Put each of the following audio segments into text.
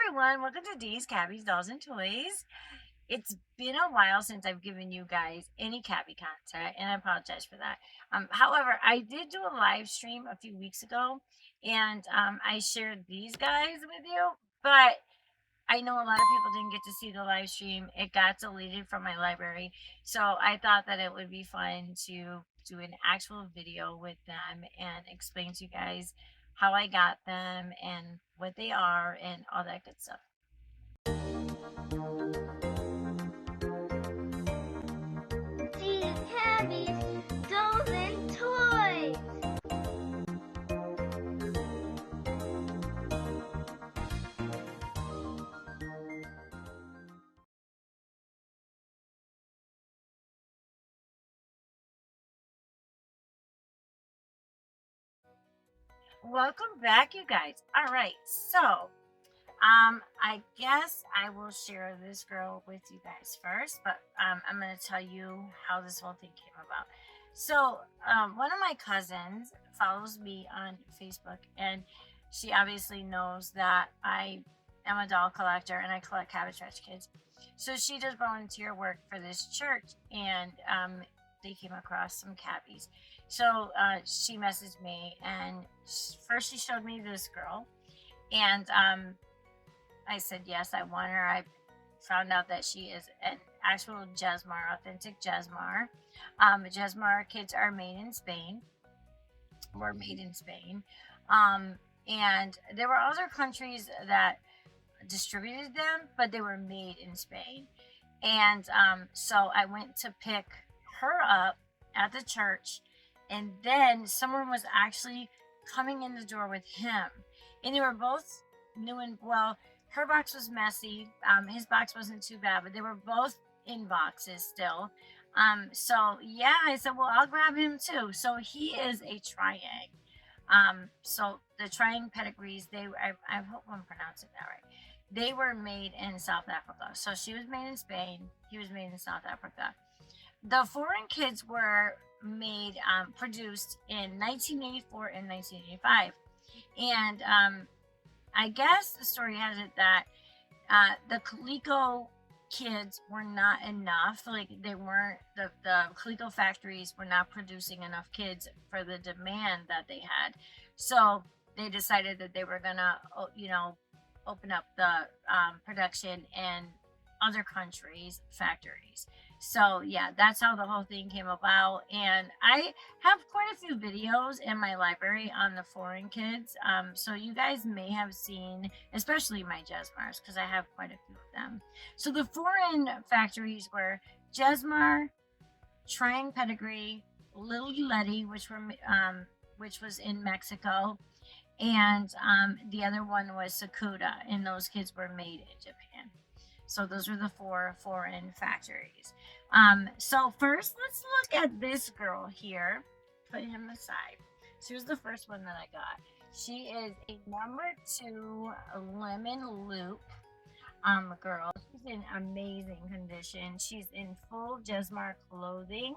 everyone, welcome to D's Cabbies, Dolls, and Toys. It's been a while since I've given you guys any Cabbie content, and I apologize for that. However, I did do a live stream a few weeks ago, and I shared these guys with you, but I know a lot of people didn't get to see the live stream. It got deleted from my library, so I thought that it would be fun to do an actual video with them and explain to you guys how I got them and what they are and all that good stuff. These Cabbies, dolls, and toys. Welcome back, you guys. All right, so I guess I will share this girl with you guys first, but I'm going to tell you how this whole thing came about. So, one of my cousins follows me on Facebook, and she obviously knows that I am a doll collector and I collect Cabbage kids. So she does volunteer work for this church, and they came across some Cabbies. So she messaged me, and first she showed me this girl, and I said yes, I want her. I found out that she is an actual Jesmar, authentic Jesmar. Jesmar kids are made in Spain. Were made in Spain, and there were other countries that distributed them, but they were made in Spain. And so I went to pick her up at the church, and then someone was actually coming in the door with him, and they were both new and well. Her box was messy. His box wasn't too bad, but they were both in boxes still. So yeah, I said, well, I'll grab him too. So he is a Triang. So the Triang pedigrees, I hope I'm pronouncing that right. They were made in South Africa. So she was made in Spain. He was made in South Africa. The foreign kids were made, produced in 1984 and 1985. And I guess the story has it that the Coleco kids were not enough. Like they weren't, the Coleco factories were not producing enough kids for the demand that they had. So they decided that they were gonna, open up the production in other countries' factories. So yeah, that's how the whole thing came about. And I have quite a few videos in my library on the foreign kids. So you guys may have seen, especially my Jesmars, because I have quite a few of them. So the foreign factories were Jesmar, Triang Pedigree, Little Letty, which was in Mexico, and the other one was Sakuda, and those kids were made in Japan. So those were the four foreign factories. So first, let's look at this girl here. Put him aside. She was the first one that I got. She is a number 2 lemon loop girl. She's in amazing condition. She's in full Jesmar clothing,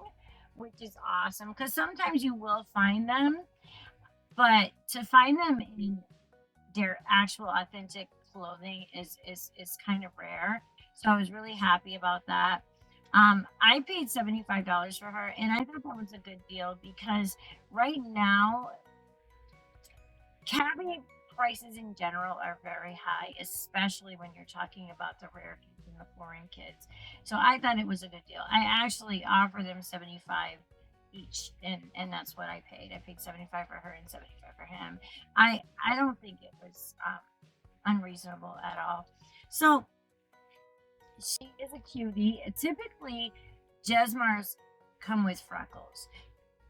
which is awesome because sometimes you will find them, but to find them in their actual authentic clothing is kind of rare. So I was really happy about that. I paid $75 for her, and I thought that was a good deal because right now, cabinet prices in general are very high, especially when you're talking about the rare kids and the foreign kids. So I thought it was a good deal. I actually offered them 75 each, and that's what I paid. I paid 75 for her and 75 for him. I don't think it was unreasonable at all. So she is a cutie. Typically, Jesmars come with freckles.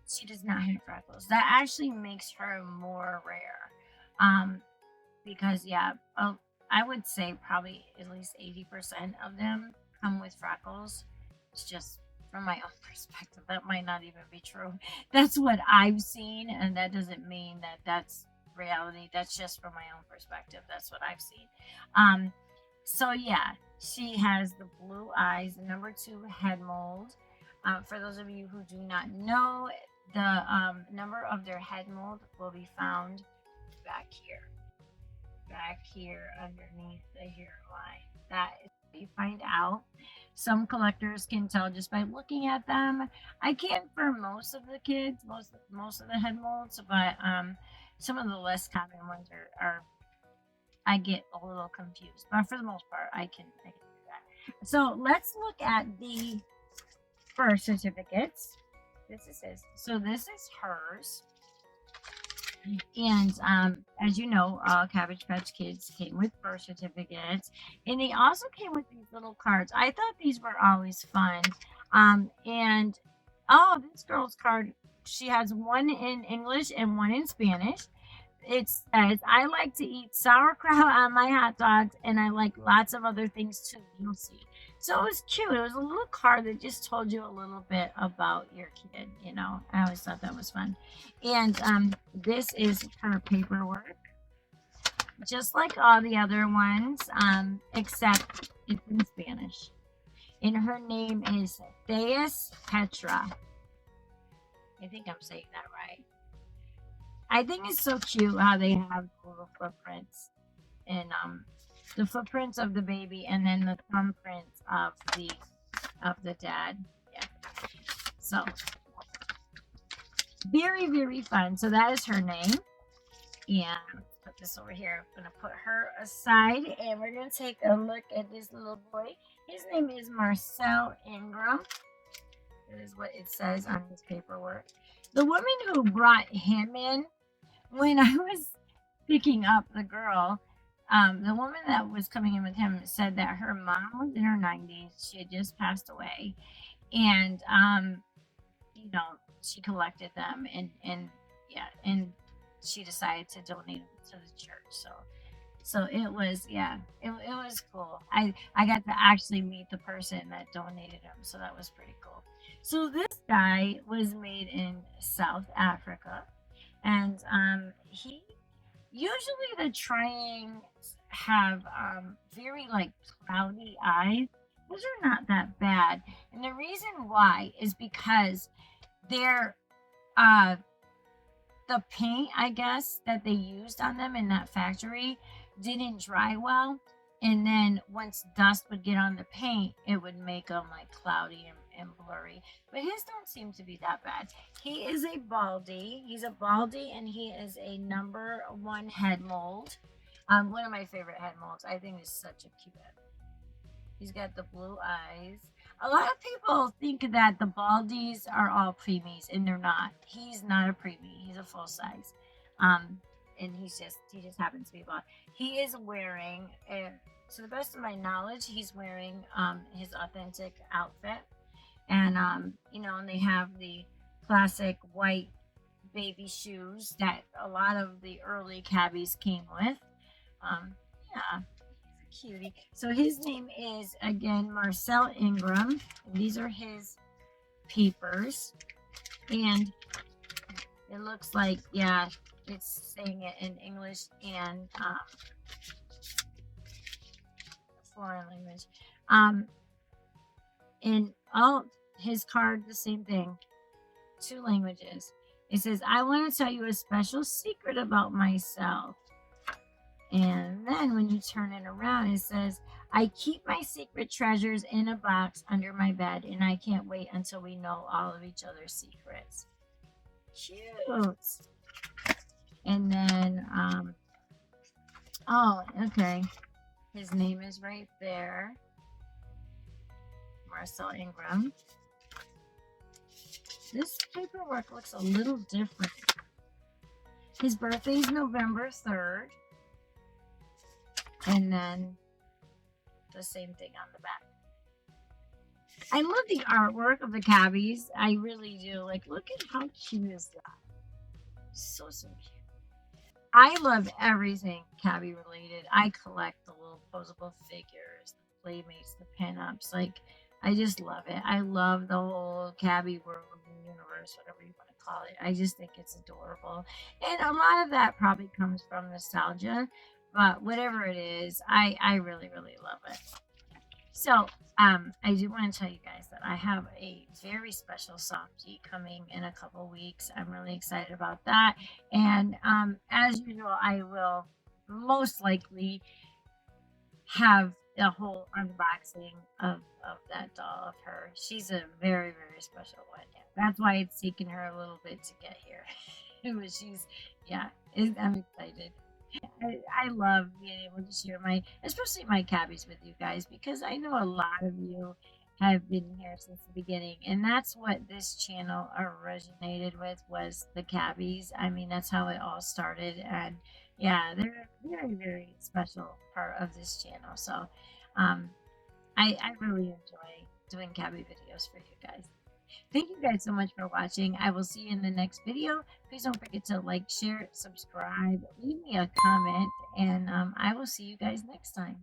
She does not have freckles. That actually makes her more rare. Because yeah, I would say probably at least 80% of them come with freckles. It's just from my own perspective. That might not even be true. That's what I've seen, and that doesn't mean that that's reality. That's just from my own perspective. That's what I've seen. So yeah, she has the blue eyes, the number 2 head mold. For those of you who do not know, the number of their head mold will be found back here. back here underneath the hairline. That is how you find out. Some collectors can tell just by looking at them. I can't for most of the kids, most of the head molds, but some of the less common ones are I get a little confused. But for the most part, I can do that. So let's look at the birth certificates. This is his. So this is hers. And as you know, Cabbage Patch Kids came with birth certificates, and they also came with these little cards. I thought these were always fun. And oh, this girl's card, she has one in English and one in Spanish. It says, I like to eat sauerkraut on my hot dogs, and I like lots of other things too. You'll see. So it was cute. It was a little card that just told you a little bit about your kid. You know, I always thought that was fun. And this is her paperwork, just like all the other ones, except it's in Spanish. And her name is Theas Petra. I think I'm saying that right. I think it's so cute how they have little footprints and the footprints of the baby and then the thumbprints of the dad. Yeah. So very, very fun. So that is her name. And put this over here. I'm gonna put her aside and we're gonna take a look at this little boy. His name is Marcel Ingram. That is what it says on his paperwork. The woman who brought him in, when I was picking up the girl, the woman that was coming in with him said that her mom was in her 90s. She had just passed away. And, you know, she collected them and she decided to donate them to the church. So it was, yeah, it was cool. I got to actually meet the person that donated them. So that was pretty cool. So this guy was made in South Africa. And he usually the Triangs have very like cloudy eyes. Those are not that bad. And the reason why is because they're the paint, I guess, that they used on them in that factory didn't dry well. And then once dust would get on the paint, it would make them like cloudy and blurry. But his don't seem to be that bad. He is a baldy. He's a baldy and he is a #1 head mold. One of my favorite head molds. I think it's such a cute head. He's got the blue eyes. A lot of people think that the baldies are all preemies, and they're not. He's not a preemie. He's a full size. And he just happens to be bald. He is wearing, to the best of my knowledge, he's wearing his authentic outfit. And you know, and they have the classic white baby shoes that a lot of the early cabbies came with. Yeah, he's a cutie. So his name is again Marcel Ingram. And these are his papers, and it looks like, yeah, it's saying it in English and foreign language. And all his card, the same thing, 2 languages. It says, I want to tell you a special secret about myself. And then when you turn it around, it says, I keep my secret treasures in a box under my bed, and I can't wait until we know all of each other's secrets. Cute. And then, oh, okay. His name is right there. Marcel Ingram. This paperwork looks a little different. His birthday is November 3rd. And then the same thing on the back. I love the artwork of the cabbies. I really do. Like, look at how cute is that. So cute. I love everything cabbie related. I collect the little posable figures, the playmates, the pinups. Like, I just love it. I love the whole cabbie world and universe, whatever you want to call it. I just think it's adorable. And a lot of that probably comes from nostalgia. But whatever it is, I really, really love it. So, I do want to tell you guys that I have a very special softie coming in a couple weeks. I'm really excited about that. And as usual, I will most likely have a whole unboxing of that doll of her. She's a very very special one. Yeah. That's why it's taken her a little bit to get here. She's yeah. I'm excited. I love being able to share my, especially my cabbies with you guys because I know a lot of you have been here since the beginning, and that's what this channel originated with was the cabbies. I mean, that's how it all started, and yeah, they're a very very special part of this channel. So, um, I really enjoy doing cabbie videos for you guys. Thank you guys so much for watching. I will see you in the next video. Please don't forget to like, share, subscribe, leave me a comment, and I will see you guys next time.